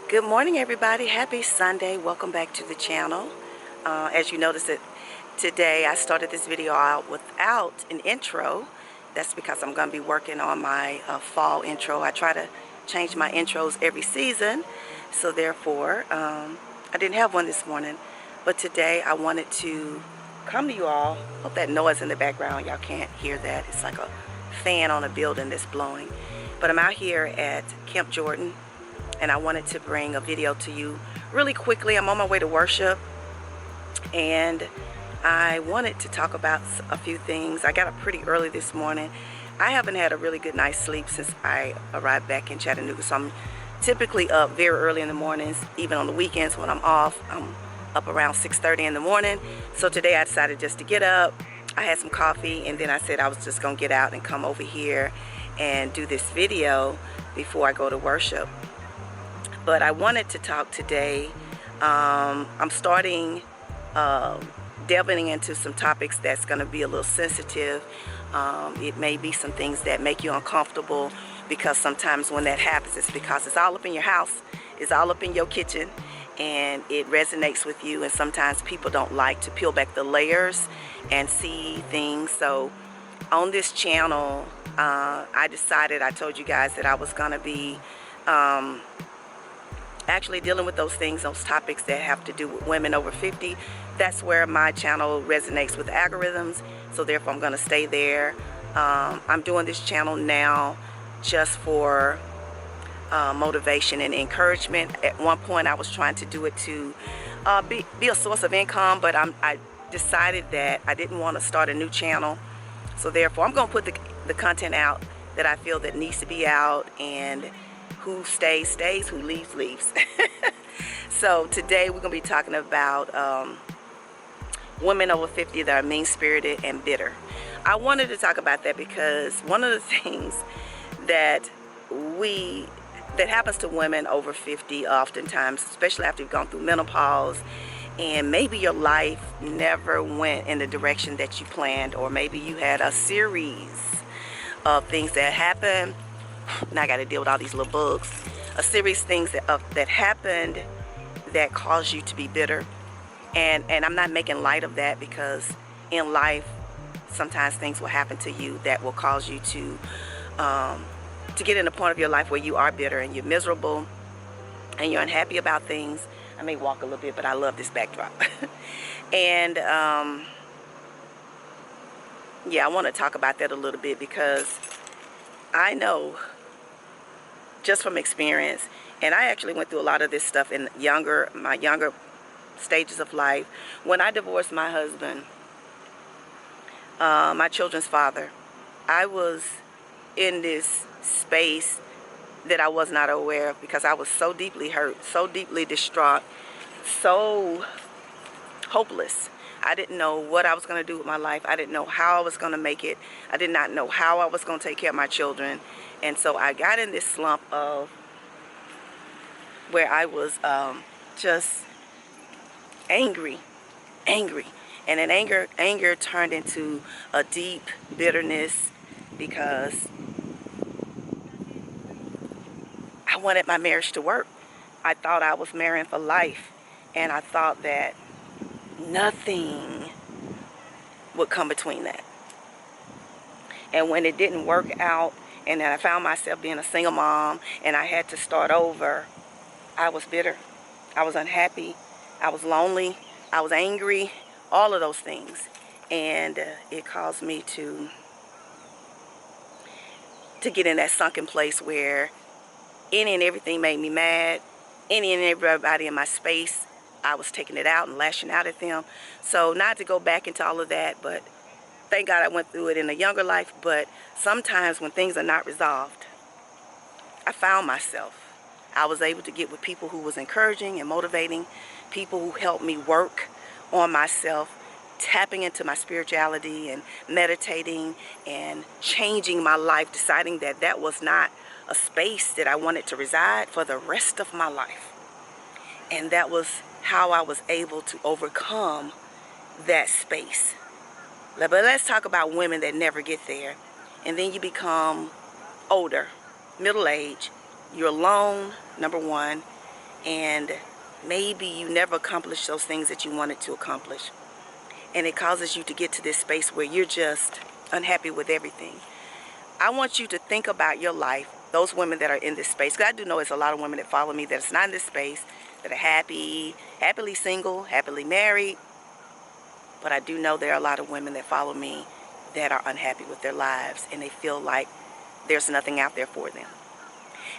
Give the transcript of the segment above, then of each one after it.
Good morning, everybody. Happy Sunday. Welcome back to the channel. As you notice it today, I started this video out without an intro. That's because I'm going to be working on my fall intro. I try to change my intros every season, so therefore I didn't have one this morning. But today I wanted to come to you all. Hope that noise in the background, y'all can't hear that. It's like a fan on a building that's blowing. But I'm out here at Camp Jordan, and I wanted to bring a video to you really quickly. I'm on my way to worship, and I wanted to talk about a few things. I got up pretty early this morning. I haven't had a really good night's sleep since I arrived back in Chattanooga, so I'm typically up very early in the mornings. Even on the weekends when I'm off, I'm up around 6:30 in the morning. So today I decided just to get up. I had some coffee, and then I said I was just gonna get out and come over here and do this video before I go to worship. But I wanted to talk today. I'm starting delving into some topics that's going to be a little sensitive. It may be some things that make you uncomfortable, because sometimes when that happens, it's because it's all up in your house, it's all up in your kitchen, and it resonates with you. And sometimes people don't like to peel back the layers and see things. So on this channel, I told you guys that I was going to be actually dealing with those things, those topics that have to do with women over 50. That's where my channel resonates with algorithms, so therefore I'm going to stay there. I'm doing this channel now just for motivation and encouragement. At one point I was trying to do it to be a source of income, but I decided that I didn't want to start a new channel, so therefore I'm going to put the content out that I feel that needs to be out, and who stays, stays, who leaves, leaves. So today we're going to be talking about women over 50 that are mean-spirited and bitter. I wanted to talk about that because one of the things that happens to women over 50 oftentimes, especially after you've gone through menopause, and maybe your life never went in the direction that you planned, or maybe you had a series of things that happened. Now I got to deal with all these little bugs. A series of things that happened that caused you to be bitter. And I'm not making light of that, because in life sometimes things will happen to you that will cause you to get in a point of your life where you are bitter and you're miserable and you're unhappy about things. I may walk a little bit, but I love this backdrop. And yeah, I want to talk about that a little bit, because I know just from experience, and I actually went through a lot of this stuff in my younger stages of life. When I divorced my husband, my children's father, I was in this space that I was not aware of, because I was so deeply hurt, so deeply distraught, so hopeless. I didn't know what I was going to do with my life. I didn't know how I was going to make it. I did not know how I was going to take care of my children. And so I got in this slump of where I was just angry. And then anger turned into a deep bitterness, because I wanted my marriage to work. I thought I was marrying for life, and I thought that nothing would come between that. And when it didn't work out, and then I found myself being a single mom and I had to start over, I was bitter. I was unhappy. I was lonely. I was angry. All of those things. And it caused me to get in that sunken place where any and everything made me mad. Any and everybody in my space, I was taking it out and lashing out at them. So not to go back into all of that, but thank God I went through it in a younger life. But sometimes when things are not resolved, I found myself. I was able to get with people who was encouraging and motivating, people who helped me work on myself, tapping into my spirituality and meditating and changing my life, deciding that that was not a space that I wanted to reside for the rest of my life. And that was how I was able to overcome that space. But let's talk about women that never get there. And then you become older, middle age. You're alone, number one. and maybe you never accomplished those things that you wanted to accomplish. And it causes you to get to this space where you're just unhappy with everything. I want you to think about your life, those women that are in this space. Because I do know there's a lot of women that follow me that's not in this space, that are happily single, happily married. But I do know there are a lot of women that follow me that are unhappy with their lives, and they feel like there's nothing out there for them.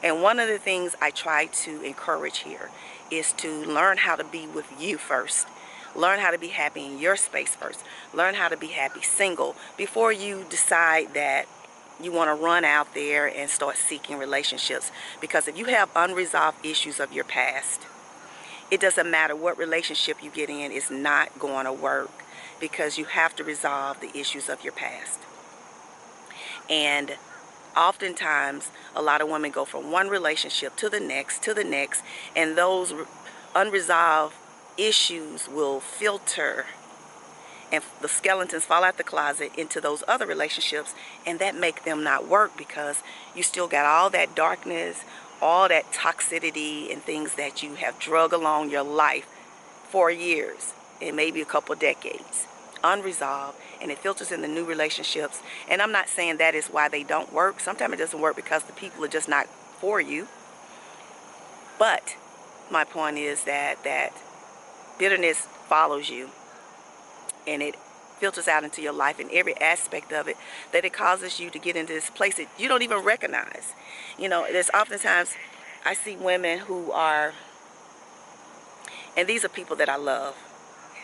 And one of the things I try to encourage here is to learn how to be with you first. Learn how to be happy in your space first. Learn how to be happy single before you decide that you want to run out there and start seeking relationships. Because if you have unresolved issues of your past, it doesn't matter what relationship you get in, it's not going to work, because you have to resolve the issues of your past. And oftentimes, a lot of women go from one relationship to the next, and those unresolved issues will filter, and the skeletons fall out the closet into those other relationships, and that make them not work, because you still got all that darkness, all that toxicity and things that you have drug along your life for years and maybe a couple decades unresolved, and it filters in the new relationships. And I'm not saying that is why they don't work. Sometimes it doesn't work because the people are just not for you. But my point is that bitterness follows you, and it filters out into your life in every aspect of it, that it causes you to get into this place that you don't even recognize. You know, there's oftentimes I see women who are, and these are people that I love,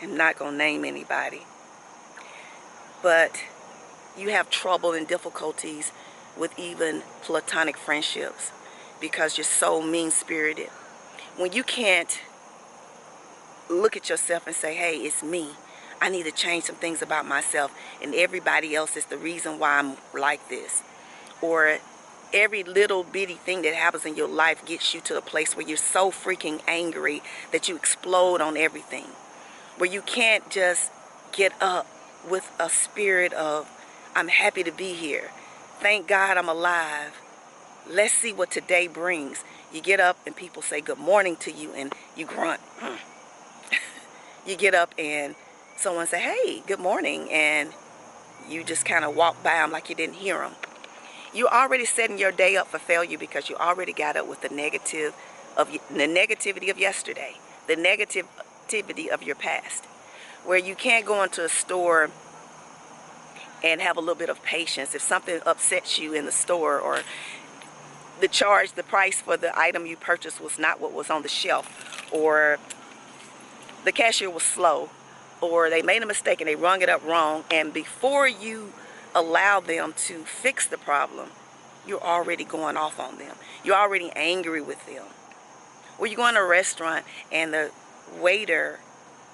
I'm not going to name anybody, but you have trouble and difficulties with even platonic friendships because you're so mean-spirited. When you can't look at yourself and say, hey, it's me, I need to change some things about myself, and everybody else is the reason why I'm like this. Or every little bitty thing that happens in your life gets you to a place where you're so freaking angry that you explode on everything. Where you can't just get up with a spirit of, I'm happy to be here. Thank God I'm alive. Let's see what today brings. You get up and people say good morning to you and you grunt. You get up and someone say, hey, good morning, and you just kind of walk by them like you didn't hear them. You're already setting your day up for failure because you already got up with the negativity of yesterday, the negativity of your past, where you can't go into a store and have a little bit of patience. If something upsets you in the store, or the price for the item you purchased was not what was on the shelf, or the cashier was slow, or they made a mistake and they rung it up wrong, and before you allow them to fix the problem, you're already going off on them. You're already angry with them. Or you go in a restaurant and the waiter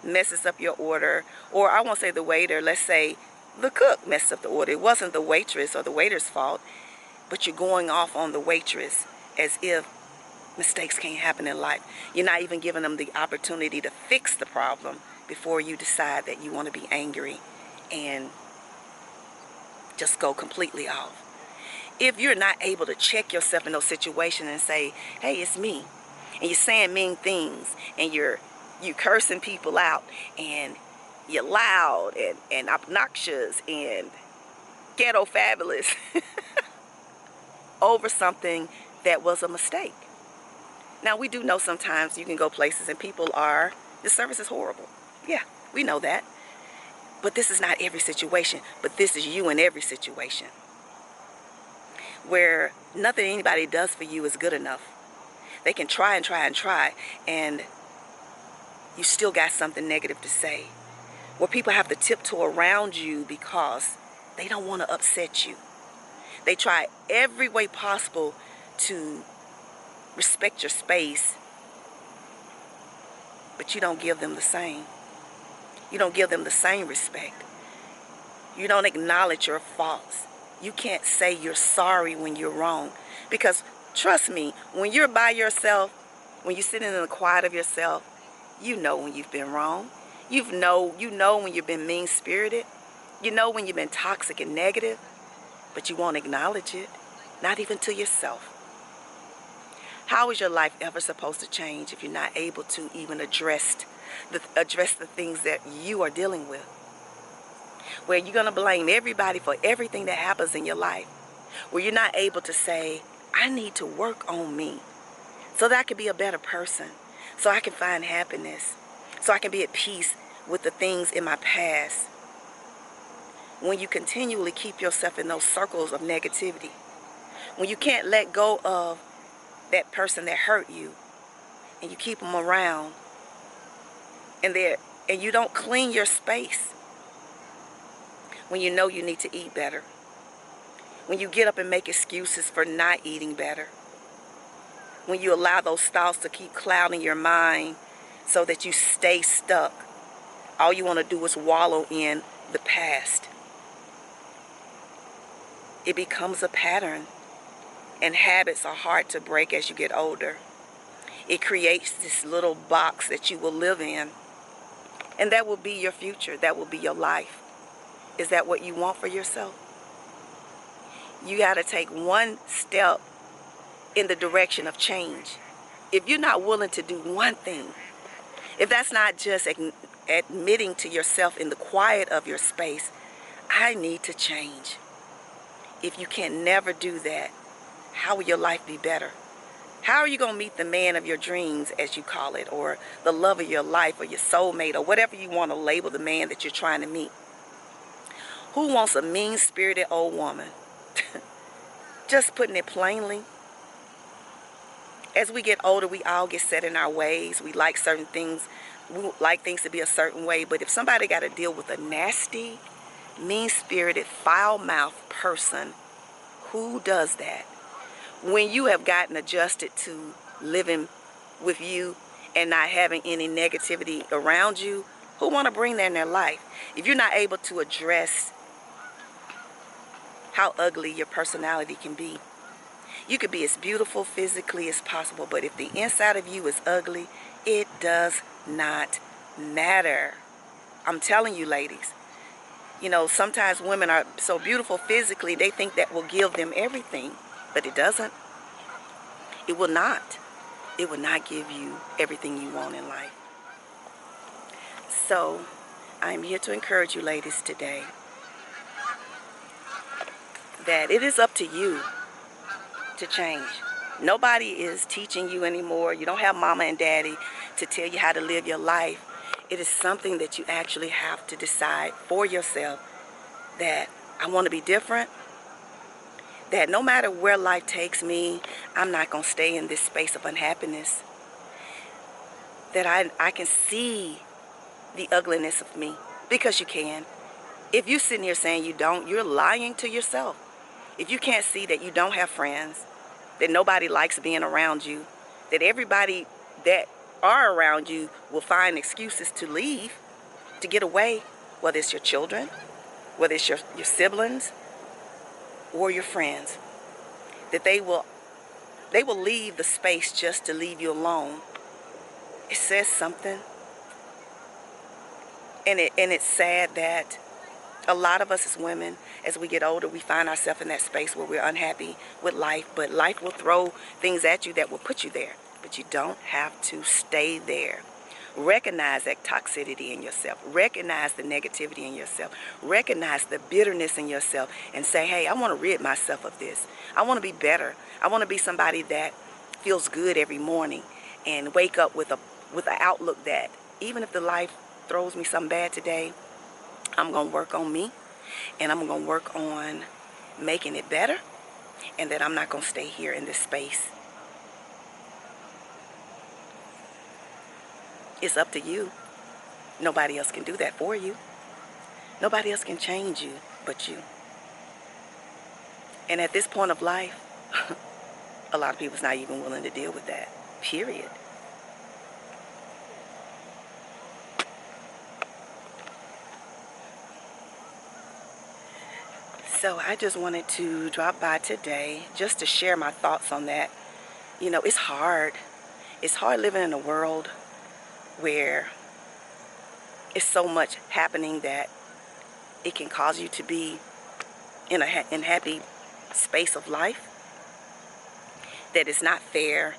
messes up your order, or I won't say the waiter, let's say the cook messed up the order. It wasn't the waitress or the waiter's fault, but you're going off on the waitress as if mistakes can't happen in life. You're not even giving them the opportunity to fix the problem before you decide that you want to be angry and just go completely off. If you're not able to check yourself in those situations and say, hey, it's me, and you're saying mean things, and you're cursing people out, and you're loud and obnoxious and ghetto fabulous over something that was a mistake. Now, we do know sometimes you can go places and the service is horrible. Yeah, we know that. But this is not every situation, but this is you in every situation, where nothing anybody does for you is good enough. They can try and try and try, and you still got something negative to say. Where people have to tiptoe around you because they don't want to upset you. They try every way possible to respect your space, but you don't give them the same. You don't give them the same respect. You don't acknowledge your faults. You can't say you're sorry when you're wrong. Because trust me, when you're by yourself, when you're sitting in the quiet of yourself, you know when you've been wrong. You know when you've been mean-spirited. You know when you've been toxic and negative, but you won't acknowledge it, not even to yourself. How is your life ever supposed to change if you're not able to even address the things that you are dealing with? Where you're going to blame everybody for everything that happens in your life. Where you're not able to say, I need to work on me so that I can be a better person, so I can find happiness, so I can be at peace with the things in my past. When you continually keep yourself in those circles of negativity, when you can't let go of that person that hurt you, and you keep them around, and you don't clean your space, when you know you need to eat better, when you get up and make excuses for not eating better, when you allow those thoughts to keep clouding your mind so that you stay stuck, all you want to do is wallow in the past. It becomes a pattern, and habits are hard to break as you get older. It creates this little box that you will live in, and that will be your future. That will be your life. Is that what you want for yourself? You got to take one step in the direction of change. If you're not willing to do one thing, if that's not just admitting to yourself in the quiet of your space, I need to change. If you can never do that, how will your life be better? How are you going to meet the man of your dreams, as you call it, or the love of your life, or your soulmate, or whatever you want to label the man that you're trying to meet? Who wants a mean-spirited old woman? Just putting it plainly. As we get older, we all get set in our ways. We like certain things. We like things to be a certain way. But if somebody got to deal with a nasty, mean-spirited, foul-mouthed person, who does that? When you have gotten adjusted to living with you and not having any negativity around you, who want to bring that in their life? If you're not able to address how ugly your personality can be, you could be as beautiful physically as possible, but if the inside of you is ugly, it does not matter. I'm telling you, ladies. You know, sometimes women are so beautiful physically, they think that will give them everything, but it doesn't. It will not. It will not give you everything you want in life. So, I'm here to encourage you ladies today that it is up to you to change. Nobody is teaching you anymore. You don't have mama and daddy to tell you how to live your life. It is something that you actually have to decide for yourself, that I want to be different, that no matter where life takes me, I'm not going to stay in this space of unhappiness, that I can see the ugliness of me, because you can. If you're sitting here saying you don't, you're lying to yourself. If you can't see that you don't have friends, that nobody likes being around you, that everybody that are around you will find excuses to leave, to get away, whether it's your children, whether it's your siblings, or your friends, that they will leave the space just to leave you alone. It says something. And it's sad that a lot of us as women, as we get older, we find ourselves in that space where we're unhappy with life. But life will throw things at you that will put you there. But you don't have to stay there. Recognize that toxicity in yourself. Recognize the negativity in yourself. Recognize the bitterness in yourself. And say, hey, I want to rid myself of this. I want to be better. I want to be somebody that feels good every morning. And wake up with an outlook that even if the life throws me something bad today, I'm going to work on me, and I'm going to work on making it better, and that I'm not going to stay here in this space. It's up to you. Nobody else can do that for you. Nobody else can change you but you. And at this point of life, a lot of people's not even willing to deal with that, period. So I just wanted to drop by today just to share my thoughts on that. You know, it's hard. It's hard living in a world where it's so much happening that it can cause you to be in a unhappy space of life, that it's not fair,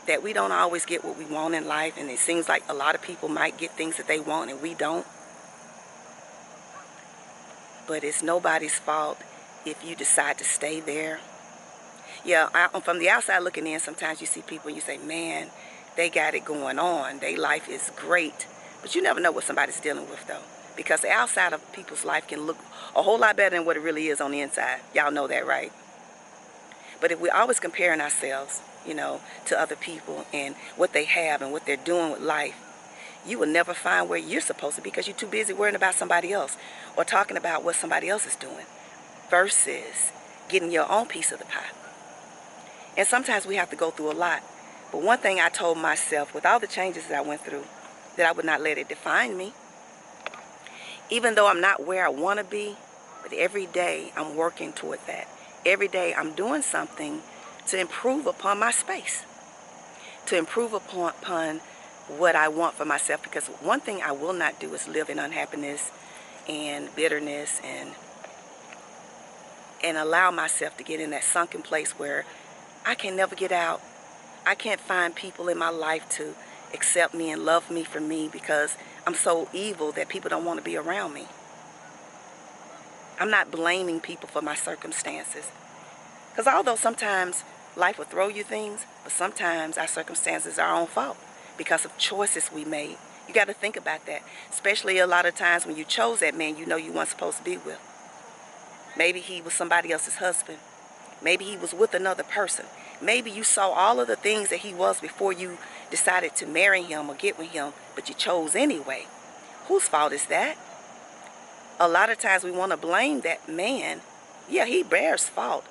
that we don't always get what we want in life, and it seems like a lot of people might get things that they want and we don't. But it's nobody's fault if you decide to stay there. Yeah, from the outside looking in, sometimes you see people and you say, man, they got it going on. Their life is great. But you never know what somebody's dealing with, though. Because the outside of people's life can look a whole lot better than what it really is on the inside. Y'all know that, right? But if we're always comparing ourselves, you know, to other people and what they have and what they're doing with life, you will never find where you're supposed to be because you're too busy worrying about somebody else or talking about what somebody else is doing versus getting your own piece of the pie. And sometimes we have to go through a lot. But one thing I told myself with all the changes that I went through, that I would not let it define me. Even though I'm not where I want to be, but every day I'm working toward that. Every day I'm doing something to improve upon my space, to improve upon what I want for myself. Because one thing I will not do is live in unhappiness and bitterness and allow myself to get in that sunken place where I can never get out. I can't find people in my life to accept me and love me for me because I'm so evil that people don't want to be around me. I'm not blaming people for my circumstances. Because although sometimes life will throw you things, but sometimes our circumstances are our own fault because of choices we made. You got to think about that. Especially a lot of times when you chose that man you know you weren't supposed to be with. Maybe he was somebody else's husband. Maybe he was with another person. Maybe you saw all of the things that he was before you decided to marry him or get with him, but you chose anyway. Whose fault is that? A lot of times we want to blame that man. Yeah, he bears fault,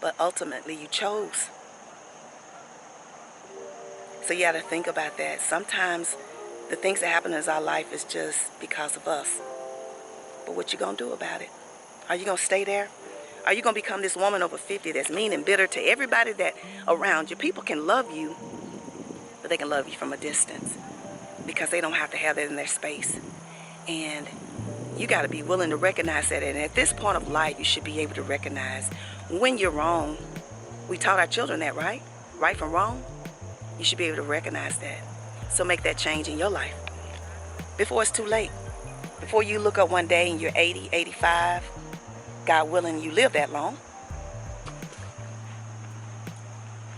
but ultimately you chose. So you got to think about that. Sometimes the things that happen in our life is just because of us. But what you going to do about it? Are you going to stay there? Are you going to become this woman over 50 that's mean and bitter to everybody that around you? People can love you, but they can love you from a distance because they don't have to have that in their space. And you got to be willing to recognize that. And at this point of life, you should be able to recognize when you're wrong. We taught our children that, right? Right from wrong. You should be able to recognize that. So make that change in your life before it's too late. Before you look up one day and you're 80, 85, God willing, you live that long.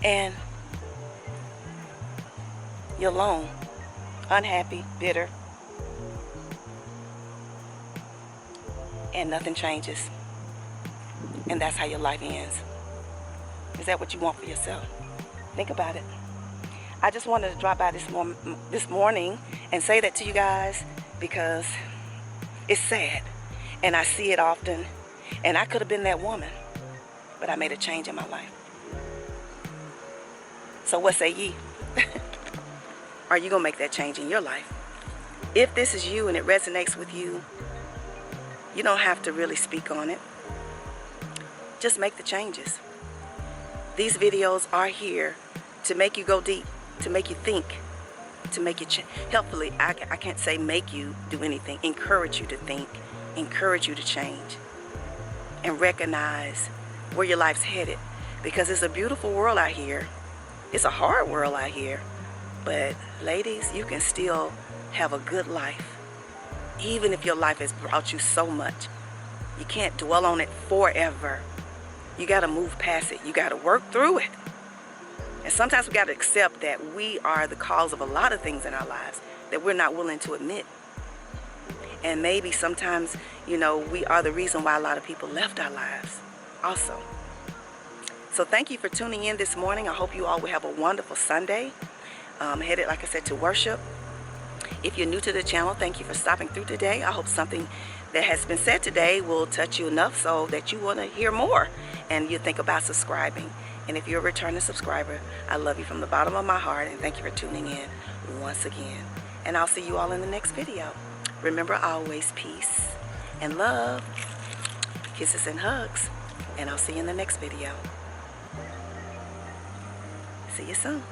And you're alone, unhappy, bitter, and nothing changes. And that's how your life ends. Is that what you want for yourself? Think about it. I just wanted to drop by this morning and say that to you guys because it's sad. And I see it often. And I could have been that woman, but I made a change in my life. So what say ye? Are you going to make that change in your life? If this is you and it resonates with you, you don't have to really speak on it. Just make the changes. These videos are here to make you go deep, to make you think, to make you helpfully, I can't say make you do anything, encourage you to think, encourage you to change. And recognize where your life's headed. Because it's a beautiful world out here. It's a hard world out here. But ladies, you can still have a good life. Even if your life has brought you so much. You can't dwell on it forever. You got to move past it. You got to work through it. And sometimes we got to accept that we are the cause of a lot of things in our lives that we're not willing to admit. And maybe sometimes, you know, we are the reason why a lot of people left our lives also. So thank you for tuning in this morning. I hope you all will have a wonderful Sunday. Headed, like I said, to worship. If you're new to the channel, thank you for stopping through today. I hope something that has been said today will touch you enough so that you want to hear more and you think about subscribing. And if you're a returning subscriber, I love you from the bottom of my heart and thank you for tuning in once again. And I'll see you all in the next video. Remember always peace and love, kisses and hugs, and I'll see you in the next video. See you soon.